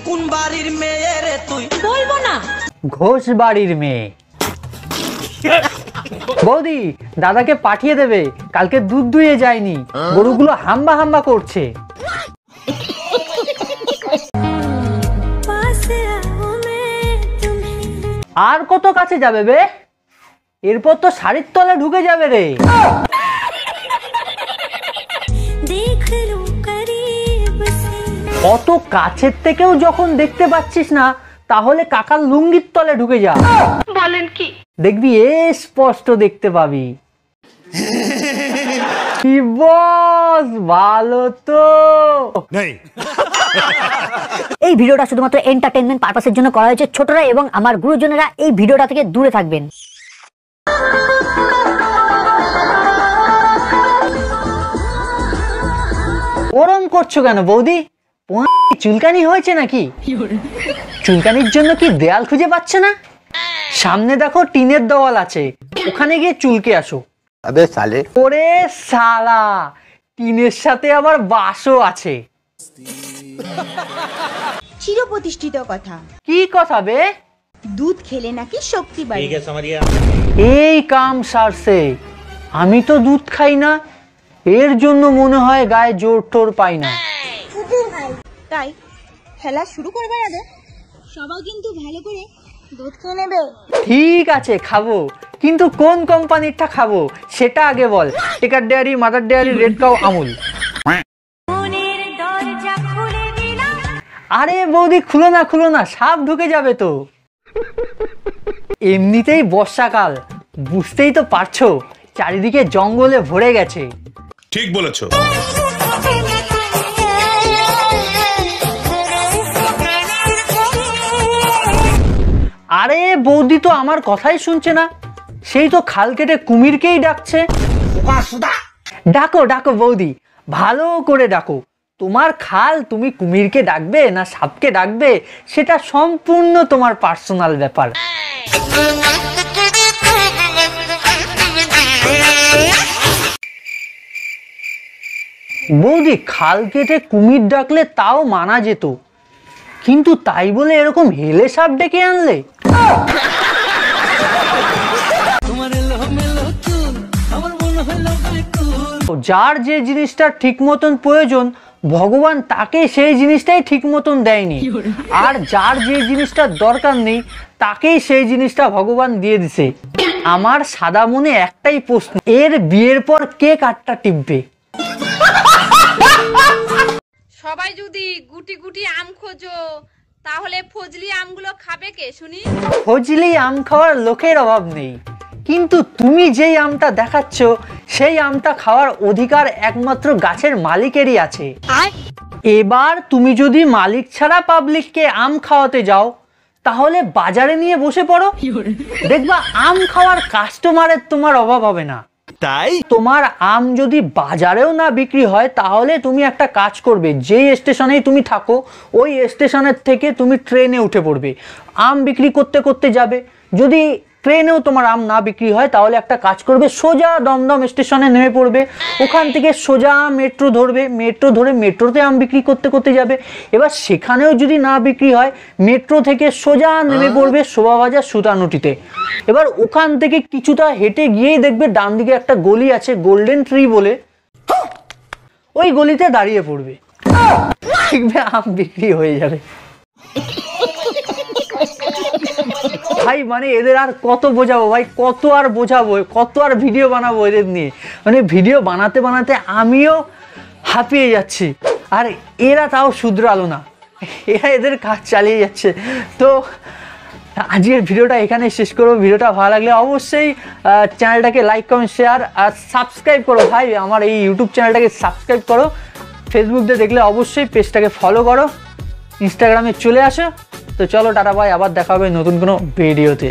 কোন বাড়ির মেয়ে রে তুই? বলবো না। ঘোষ বাড়ির মেয়ে। বৌদি দাদাকে পাঠিয়ে দেবে, কালকে দুধ দুয়ে যায়নি, গরুগুলো হাম্বা হাম্বা করছে। আর কত কাছে যাবে বে? এরপর তো শাড়ির তলে ঢুকে যাবে রে। অত কাছের থেকেও যখন দেখতে পাচ্ছিস না, তাহলে কাকার লুঙ্গির তলে ঢুকে যা। বলেন কি? দেখবি স্পষ্ট দেখতে পাবি। কি বস, ভালো তো? এই ভিডিওটা শুধুমাত্র এন্টারটেইনমেন্ট পারপাসের জন্য করা হয়েছে। ছোটরা এবং আমার গুরুজনেরা এই ভিডিওটা থেকে দূরে থাকবেন। ওরম করছো কেন বৌদি? চুলকানি হয়েছে নাকি? চুলকানির জন্য কি দেয়াল খুঁজে পাচ্ছে না? সামনে দেখো টিনের দেওয়াল আছে, ওখানে গিয়ে চুলকে আসো। আবে সালে। ওরে শালা, টিনের সাথে আবার বাসও আছে। চিরপ্রতিষ্ঠিত কথা। কি কথা বে? দুধ খেলে নাকি শক্তি বাড়ে। এই কাম সারছে। আমি তো দুধ খাই না, এর জন্য মনে হয় গায়ে জোর টোর পাই না। তাই খেলা শুরু করবার আগে সবাই কিন্তু ভালো করে দুধ খেয়ে নেবে। ঠিক আছে খাবো, কিন্তু কোন কোম্পানিরটা খাবো সেটা আগে বল। টেকার dairy, mother dairy, red cow, Amul? আরে বৌদি খুলো না খুলো না, সাপ ঢুকে যাবে তো। এমনিতেই বর্ষাকাল, বুঝতেই তো পারছো, চারিদিকে জঙ্গলে ভরে গেছে। ঠিক বলেছো। আরে বৌদি তো আমার কথাই শুনছে না, সেই তো খাল কেটে কুমিরকেই ডাকছে। ডাকো ডাকো বৌদি, ভালো করে ডাকো। তোমার খাল, তুমি কুমিরকে ডাকবে না সাপকে ডাকবে সেটা সম্পূর্ণ তোমার পার্সোনাল ব্যাপার। বৌদি খাল কেটে কুমির ডাকলে তাও মানা যেত, কিন্তু তাই বলে এরকম হেলে সাপ ডেকে আনলে? যার যে জিনিসটা ঠিক মতন প্রয়োজন, ভগবান তাকে সেই জিনিসটাই ঠিক মতন দেয়নি, আর যার যে জিনিসটার দরকার নেই তাকেই সেই জিনিসটা ভগবান দিয়ে দিছে। আমার সাদা মনে একটাই প্রশ্ন, এর বিয়ের পর কে কাঠটা টিপবে? সবাই যদি গুটি গুটি আম খোঁজো, তাহলে ফজলি আমগুলো খাবে কে শুনি? ফজলি আম খাওয়ার লোকের অভাব নেই, কিন্তু তুমি যেই আমটা দেখাচ্ছ সেই আমটা খাওয়ার অধিকার একমাত্র গাছের মালিকেরই আছে। এবার তুমি যদি মালিক ছাড়া পাবলিককে আম খাওয়াতে যাও, তাহলে বাজারে নিয়ে বসে পড়ো, দেখবা আম খাওয়ার কাস্টমারের তোমার অভাব হবে না। তাই তোমার আম যদি বাজারেও না বিক্রি হয়, তাহলে তুমি একটা কাজ করবে, যেই স্টেশনেই তুমি থাকো ওই স্টেশনের থেকে তুমি ট্রেনে উঠে পড়বে, আম বিক্রি করতে করতে যাবে। যদি ট্রেনেও তোমার আম না বিক্রি হয়, তাহলে একটা কাজ করবে, সোজা দমদম স্টেশনে নেমে পড়বে, ওখান থেকে সোজা মেট্রো ধরবে, মেট্রো ধরে মেট্রোতে আম বিক্রি করতে করতে যাবে। এবার সেখানেও যদি না বিক্রি হয়, মেট্রো থেকে সোজা নেমে পড়বে শোভাবাজার সুতানুটিতে। এবার ওখান থেকে কিছুটা হেঁটে গিয়েই দেখবে ডান দিকে একটা গলি আছে, গোল্ডেন ট্রি বলে, ওই গলিতে দাঁড়িয়ে পড়বে, দেখবে আম বিক্রি হয়ে যাবে। ভাই মানে এদের আর কত বোঝাবো ভাই, কত আর বোঝাবো, কত আর ভিডিও বানাবো এদের নিয়ে। মানে ভিডিও বানাতে বানাতে আমিও হাঁপিয়ে যাচ্ছি, আর এরা তাও শুধরালো না, এরা এদের কাজ চালিয়ে যাচ্ছে। তো আজকের ভিডিওটা এখানে শেষ করবো। ভিডিওটা ভালো লাগলে অবশ্যই চ্যানেলটাকে লাইক কমেন্ট শেয়ার আর সাবস্ক্রাইব করো ভাই, আমার এই ইউটিউব চ্যানেলটাকে সাবস্ক্রাইব করো। ফেসবুক দিয়ে দেখলে অবশ্যই পেজটাকে ফলো করো, ইনস্টাগ্রামে চলে আসো। তো চলো টাটা ভাই, আবার দেখা হবে নতুন কোনো ভিডিওতে।